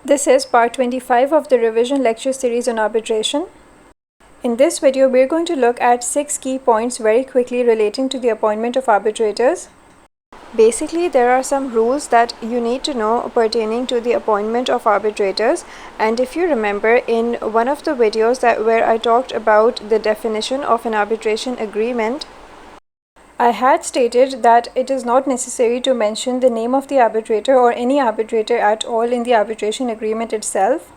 This is part 25 of the revision lecture series on arbitration. In this video, we are going to look at 6 key points very quickly relating to the appointment of arbitrators. Basically, there are some rules that you need to know pertaining to the appointment of arbitrators, and if you remember in one of the videos where I talked about the definition of an arbitration agreement, I had stated that it is not necessary to mention the name of the arbitrator or any arbitrator at all in the arbitration agreement itself.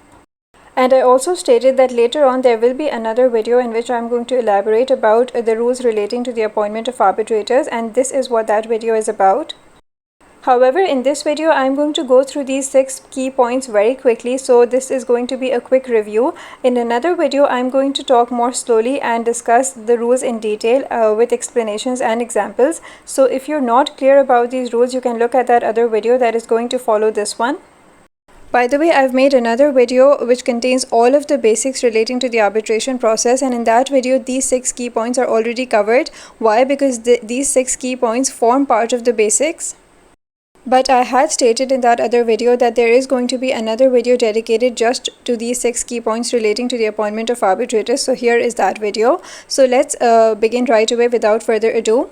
And I also stated that later on there will be another video in which I am going to elaborate about the rules relating to the appointment of arbitrators, and this is what that video is about. However, in this video, I am going to go through these 6 key points very quickly, so this is going to be a quick review. In another video, I am going to talk more slowly and discuss the rules in detail with explanations and examples. So if you're not clear about these rules, you can look at that other video that is going to follow this one. By the way, I've made another video which contains all of the basics relating to the arbitration process, and in that video these 6 key points are already covered. Why? Because these 6 key points form part of the basics. But I had stated in that other video that there is going to be another video dedicated just to these 6 key points relating to the appointment of arbitrators. So here is that video. So let's begin right away without further ado.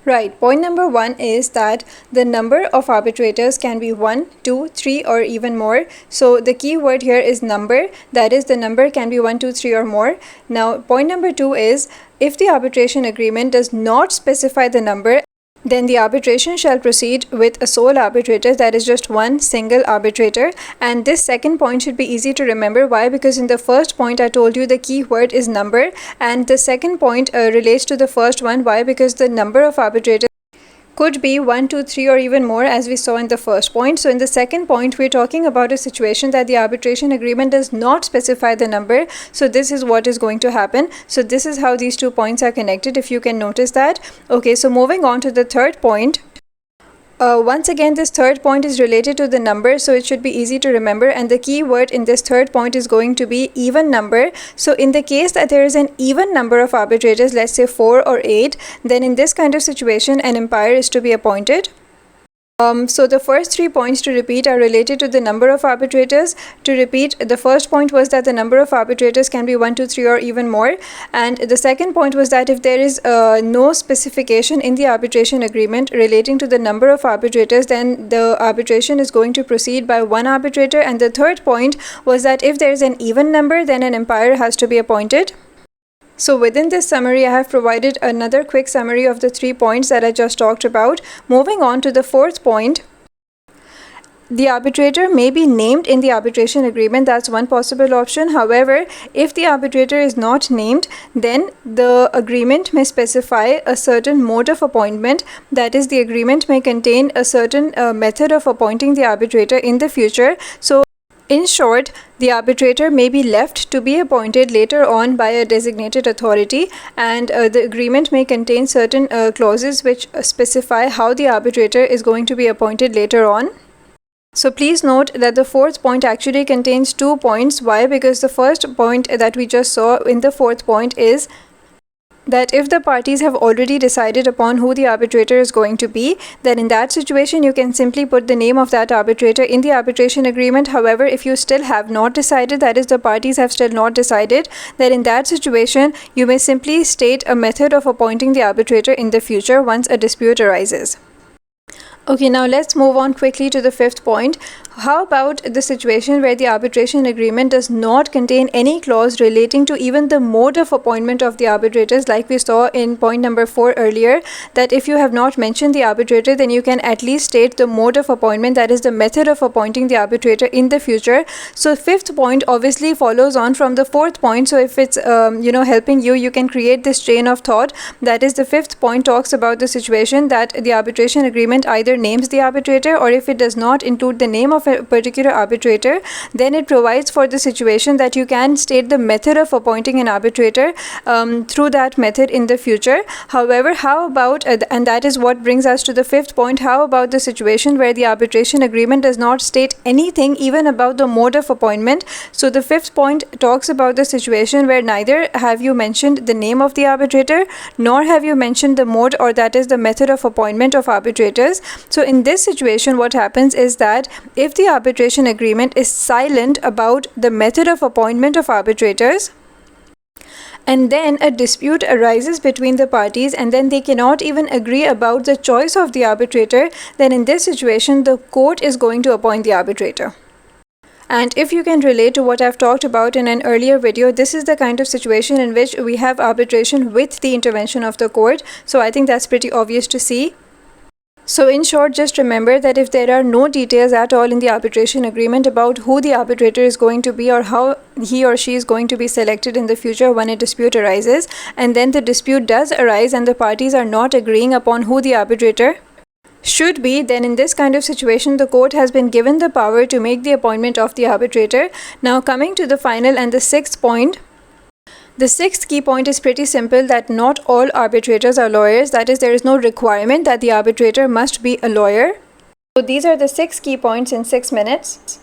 Right, point number 1 is that the number of arbitrators can be 1, 2, 3 or even more. So the key word here is number, that is the number can be 1, 2, 3 or more. Now point number 2 is if the arbitration agreement does not specify the number, then the arbitration shall proceed with a sole arbitrator, that is just one single arbitrator. And this second point should be easy to remember. Why? Because in the first point I told you the key word is number, and the second point relates to the first one. Why? Because the number of arbitrators could be 1, 2, 3 or even more, as we saw in the first point. So in the second point, we're talking about a situation that the arbitration agreement does not specify the number. So this is what is going to happen. So this is how these 2 points are connected, if you can notice that. Okay, so moving on to the third point. Once again, this third point is related to the number, so it should be easy to remember, and the key word in this third point is going to be even number. So in the case that there is an even number of arbitrators, let's say 4 or 8, then in this kind of situation an umpire is to be appointed. So the first 3 points, to repeat, are related to the number of arbitrators. To repeat, the first point was that the number of arbitrators can be 1, 2, 3 or even more, and the second point was that if there is no specification in the arbitration agreement relating to the number of arbitrators, then the arbitration is going to proceed by one arbitrator, and the third point was that if there is an even number, then an umpire has to be appointed. So within this summary, I have provided another quick summary of the 3 points that I just talked about. Moving on to the fourth point. The arbitrator may be named in the arbitration agreement. That's one possible option. However, if the arbitrator is not named, then the agreement may specify a certain mode of appointment. That is, the agreement may contain a certain method of appointing the arbitrator in the future. So in short, the arbitrator may be left to be appointed later on by a designated authority, and the agreement may contain certain clauses which specify how the arbitrator is going to be appointed later on. So please note that the fourth point actually contains 2 points. Why? Because the first point that we just saw in the fourth point is that if the parties have already decided upon who the arbitrator is going to be, then in that situation you can simply put the name of that arbitrator in the arbitration agreement. However, if you still have not decided, that is, the parties have still not decided, then in that situation you may simply state a method of appointing the arbitrator in the future once a dispute arises. Okay, now let's move on quickly to the fifth point. How about the situation where the arbitration agreement does not contain any clause relating to even the mode of appointment of the arbitrators, like we saw in point number 4 earlier, that if you have not mentioned the arbitrator, then you can at least state the mode of appointment, that is the method of appointing the arbitrator in the future. So fifth point obviously follows on from the fourth point. So if it's helping you, you can create this chain of thought. That is, the fifth point talks about the situation that the arbitration agreement either names the arbitrator, or if it does not include the name of a particular arbitrator, then it provides for the situation that you can state the method of appointing an arbitrator through that method in the future. However, how about, and that is what brings us to the fifth point, how about the situation where the arbitration agreement does not state anything even about the mode of appointment? So the fifth point talks about the situation where neither have you mentioned the name of the arbitrator, nor have you mentioned the mode, or that is the method of appointment of arbitrators. arbitrators. So in this situation, what happens is that if the arbitration agreement is silent about the method of appointment of arbitrators, and then a dispute arises between the parties and then they cannot even agree about the choice of the arbitrator, then in this situation the court is going to appoint the arbitrator. And if you can relate to what I've talked about in an earlier video, this is the kind of situation in which we have arbitration with the intervention of the court. So I think that's pretty obvious to see. So in short, just remember that if there are no details at all in the arbitration agreement about who the arbitrator is going to be or how he or she is going to be selected in the future when a dispute arises, and then the dispute does arise and the parties are not agreeing upon who the arbitrator should be, then in this kind of situation the court has been given the power to make the appointment of the arbitrator. Now coming to the final and the sixth point. The sixth key point is pretty simple, that not all arbitrators are lawyers. That is, there is no requirement that the arbitrator must be a lawyer. So these are the 6 key points in 6 minutes.